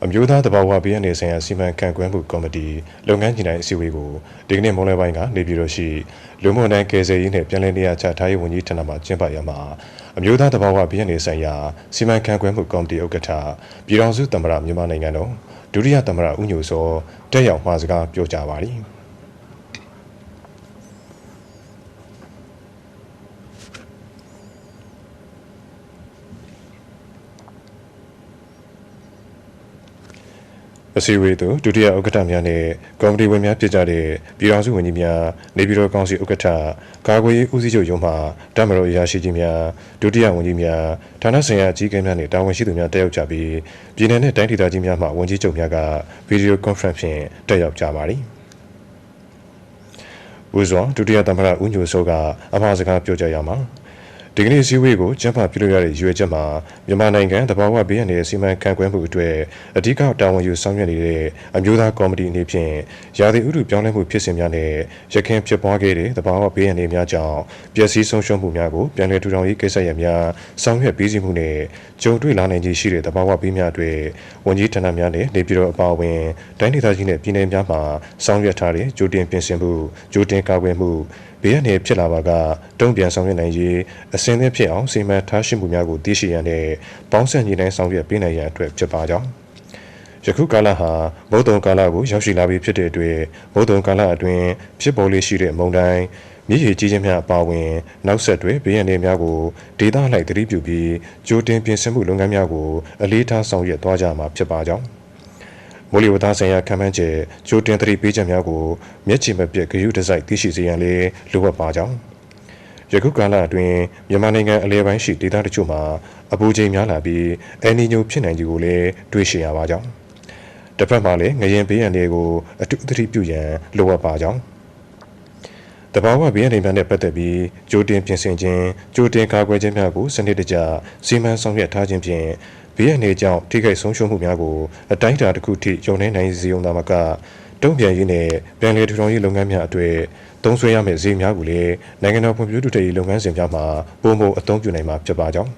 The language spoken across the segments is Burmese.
အမျိုးသားတဘာဝဘေးအန္တရာယ်ဆိုင်ရာစီမံခန့်ခွဲမှုကော်မတီလုပ်ငန်းညှိနှိုင်းအစည်းအဝေးကိုဒီကနေ့မွန်းလွဲပိုင်းကနေပြည်တော်ရှိလူမှုဝန်ထမ်းကယ်ဆယ်ရေးနဲ့ပြည်내နေရာချထားရေးဝန်ကြီးဌာနမှကျင်းပရာမှာအမျိုးသားတဘာဝဘေးအန္တရာယ်ဆိုင်ရာစီမံခန့်ခွဲမှုကော်မတီဥက္ကဋ္ဌပြည်ထောင်စုသမ္မတမြန်မာနိုင်ငံတော်ဒုတိယသမ္မတဦးညိုစောတက်ရောက်မှာစကားပြောကြားပါသည်အစည်းအဝေးသို့ဒုတိယဥက္ကဋ္ဌများနဲ့ကော်မတီဝင်များဖြစ်ကြတဲ့ပြည်ထောင်စုဝန်ကြီးများနေပြည်တော်ကောင်စီဥက္ကဋ္ဌကာကွယ်ရေးဦးစီးချုပ်ရုံးမှတပ်မတော်အရာရှိကြီးများဒုတိယဝန်ကြီးများဌာနဆိုင်ရာအကြီးအကဲများနဲ့တာဝန်ရှိသူများတက်ရောက်ကြပြီးပြည်내နဲ့တိုင်းဒေသကြီးများမှဝန်ကြီးချုပ်များကဗီဒီယိုကွန်ဖရင့်ဖြင့်တက်ရောက်ကြပါသည်ဦးစွာဒုတိယသမ္မတဦးညိုစောကအမှားစကားပြောကြားရမှာဒီကနေ့စည်းဝေးကိုကျင်းပပြုလုပ်ရတဲ့ရွေးချက်မှာမြန်မာနိုင်ငံတဘာဝဘေးအန္တရာယ်စီမံခန့်ခွဲမှုအတွက်အဓိကတာဝန်ယူဆောင်ရွက်နေတဲ့အမျိုးသားကော်မတီအနေဖြင့်ရာသီဥတုပြောင်းလဲမှုဖြစ်စဉ်များနဲ့ရခိုင်ဖြစ်ပွားခဲ့တဲ့တဘာဝဘေးအန္တရာယ်များကြောင့်ပျက်စီးဆုံးရှုံးမှုများကိုပြန်လည်ထူထောင်ရေးကိစ္စရပ်များဆောင်ရွက်ပြီးစီးမှုနဲ့ကြုံတွေ့လာနိုင်ခြေရှိတဲ့တဘာဝဘေးများအတွက်ဝန်ကြီးဌာနများနဲ့နေပြည်တော်အပါအဝင်တိုင်းဒေသကြီးနဲ့ပြည်내များမှာဆောင်ရွက်ထားတဲ့ကြိုတင်ပြင်ဆင်မှုကြိုတင်ကာကွယ်မှုဘေးအန္တရာယ်ဖြစ်လာပါကတုံ့ပြန်ဆောင်ရွက်နိုင်ရေးအစဉ်အသင့်ဖြစ်အောင်စီမံထားရှိမှုများကိုသိရှိရတဲ့ပေါင်းစပ်ညီတိုင်းဆောင်ရွက်ပေးနိုင်ရန်အတွက်ဖြစ်ပါကြောင်းယခုကာလဟာမုတ်တုံကာလကိုရောက်ရှိလာပြီးဖြစ်တဲ့အတွက်မုတ်တုံကာလအတွင်းဖြစ်ပေါ်လေးရှိတဲ့မုန်တိုင်းမြစ်ရေကြီးခြင်းများအပါအဝင်နောက်ဆက်တွဲဘေးအန္တရာယ်များကိုဒေသလိုက်သတိပြုပြီးကြိုတင်ပြင်ဆင်မှုလုပ်ငန်းများကိုအလေးထားဆောင်ရွက်သွားကြမှာဖြစ်ပါကြောင်းမိုးလေဝသဆိုင်ရာခံမှန်းချက်ကြိုတင်သတိပေးချက်များကိုမျက်ခြေမပြတ်ဂရုတစိုက်သိရှိစေရန်လည်းလိုအပ်ပါကြောင်းယခုကာလအတွင်းမြန်မာနိုင်ငံအလဲပိုင်းရှိဒေသတချို့မှာအပူချိန်များလာပြီးအယ်နီညိုဖြစ်နိုင်ခြေကိုလည်းတွေ့ရှိရပါကြောင်းတစ်ဖက်မှာလည်းငရင်ဘေးအန္တရာယ်ကိုအထူးသတိပြုရန်လိုအပ်ပါကြောင်းတဘာဝဘေးအန္တရာယ်များနဲ့ပတ်သက်ပြီးကြိုတင်ပြင်ဆင်ခြင်းကြိုတင်ကာကွယ်ခြင်းများကိုစနစ်တကျစီမံဆောင်ရွက်ထားခြင်းဖြင့်ဘေးအန္တရာယ်ကြောင့်ထိခိုက်ဆုံးရှုံးမှုများကိုအတိုင်းအတာတစ်ခုထိယုံနေနိုင်စေုံသာမကတုံ့ပြန်ရေးနဲ့ပြန်လည်ထူထောင်ရေးလုပ်ငန်းများအတွေ့သုံးစွဲရမယ့်ဈေးများကိုလည်းနိုင်ငံတော်ဖွံ့ဖြိုးတိုးတက်ရေးလုပ်ငန်းစဉ်များမှာပုံမအသုံးပြုနိုင်မှာဖြစ်ပါကြောင်း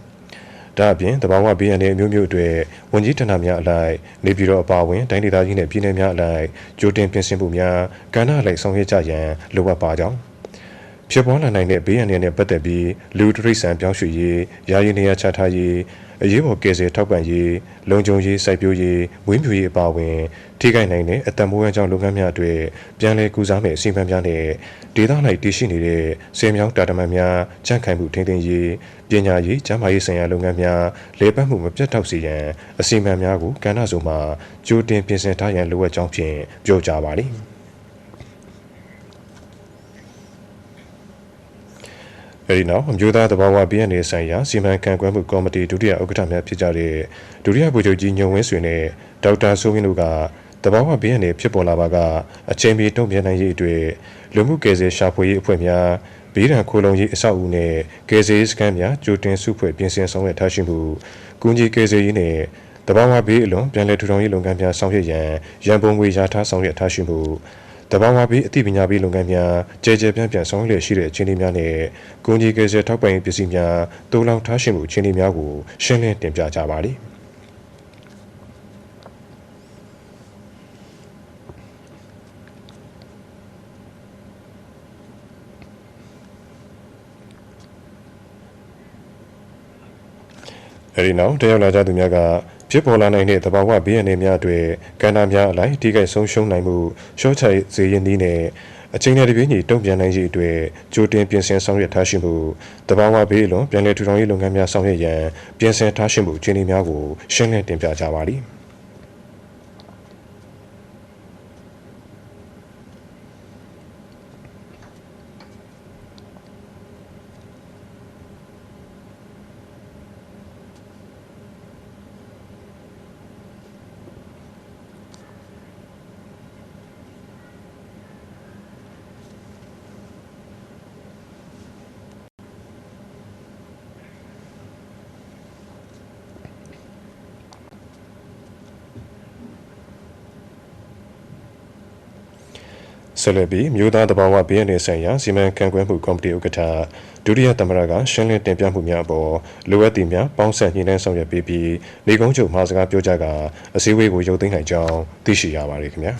ဒါအပြင်တဘာဝဘေးအန္တရာယ်မျိုးမျိုးအတွက်ဝန်ကြီးဌာနများအလိုက်နေပြည်တော်အပါအဝင်တိုင်းဒေသကြီးနဲ့ပြည်내များအလိုက်ကြိုတင်ပြင်ဆင်မှုများကဏ္ဍအလိုက်ဆောင်ရွက်ကြရန်လိုအပ်ပါကြောင်းဖြစ်ပေါ်လာနိုင်တဲ့ဘေးအန္တရာယ်နဲ့ပတ်သက်ပြီးလူတရိษံပြောင်းရွှေ့ရေးယာယီနေရာချထားရေးအရေးပေါ်ကယ်ဆယ်ထောက်ပံ့ရေးလုံခြုံရေးစိုက်ပျိုးရေးမွေးမြူရေးအပါအဝင်ထိခိုက်နိုင်တဲ့အသက်မွေးဝမ်းကြောင်းလုပ်ငန်းများအတွက်ပြန်လည်ကူစားမယ့်အစီအမံများနဲ့ဒေသ၌တည်ရှိနေတဲ့ဆယ်မြောင်းတာတမန်များကြန့်ခိုင်မှုထိန်းသိမ်းရေးပညာရေးကျန်းမာရေးဆိုင်ရာလုပ်ငန်းများလေပတ်မှုမပြတ်တောက်စေရန်အစီအမံများကိုကဏ္ဍစုံမှကြိုတင်ပြင်ဆင်ထားရန်လိုအပ်ကြောင်းဖြင့်ပြောကြားပါသည်အဲဒီနောက်အမျိုးသားတဘာဝဘေးအန္တရာယ်ဆိုင်ရာစီမံခန့်ခွဲမှုကော်မတီဒုတိယဥက္ကဋ္ဌများဖြစ်ကြတဲ့ဒုတိယဗိုလ်ချုပ်ကြီးညုံဝင်းဆွေနဲ့ဒေါက်တာစိုးဝင်းတို့ကတဘာဝဘေးအန္တရာယ်ဖြစ်ပေါ်လာပါကအချိန်မီတုံ့ပြန်နိုင်ရေးအတွက်လူမှုကယ်ဆယ်ရှာဖွေရေးအဖွဲ့များဘေးဒဏ်ခိုလုံရေးအဆောက်အဦနဲ့ကယ်ဆယ်ရေးစခန်းများကြိုတင်စုဖွဲ့ပြင်ဆင်ဆောင်ရွက်ထားရှိမှုကူညီကယ်ဆယ်ရေးနဲ့တဘာဝဘေးအလွန်ပြန်လည်ထူထောင်ရေးလုပ်ငန်းများဆောင်ရွက်ရန်ရန်ပုံငွေရထားဆောင်ရွက်ထားရှိမှုတဘာဝဘေးအသိပညာပေးလုပ်ငန်းများကျယ်ကျယ်ပြန့်ပြန့်ဆောင်ရွက်ရှိတဲ့အခြေအနေများနဲ့ကုန်ကြီးကယ်ဆယ်ထောက်ပံ့ရေးပစ္စည်းများတိုးလောင်ထားရှိမှုအခြေအနေများကိုရှင်းလင်းတင်ပြကြပါသည်အဲဒီနောက်တရောက်လာကြသူများကဖြစ်ပေါ်လာနိုင်တဲ့တဘာဝဘေးအန္တရာယ်များတွေကဏ္ဍများအလိုက်ထိခိုက်ဆုံးရှုံးနိုင်မှုရှော့ချစေရင်းနည်းနဲ့အချိန်နဲ့တပြေးညီတုံ့ပြန်နိုင်ရေးအတွက်ကြိုတင်ပြင်ဆင်ဆောင်ရွက်ထားရှိမှုတဘာဝဘေးအလွန်ပြန်လည်ထူထောင်ရေးလုပ်ငန်းများဆောင်ရွက်ရန်ပြင်ဆင်ထားရှိမှုအခြေအနေများကိုရှင်းလင်းတင်ပြကြပါသည် ဆက်လက်ပြီးမြို့သားတဘာဝဘေးရန်ဆိုင်ရာစီမံခန့်ခွဲမှုကော်မတီဥက္ကဋ္ဌဒုတိယသမ္မတကရှင်းလင်းတင်ပြမှုများအပေါ်လိုအပ်သည့်များပေါင်းဆက်ညှိနှိုင်းဆောင်ရွက်ပေးပြီးနေကုန်းချုပ်မှစကားပြောကြားကအစည်းအဝေးကိုရုပ်သိမ်းနိုင်ကြောင်းသိရှိရပါတယ်ခင်ဗျာ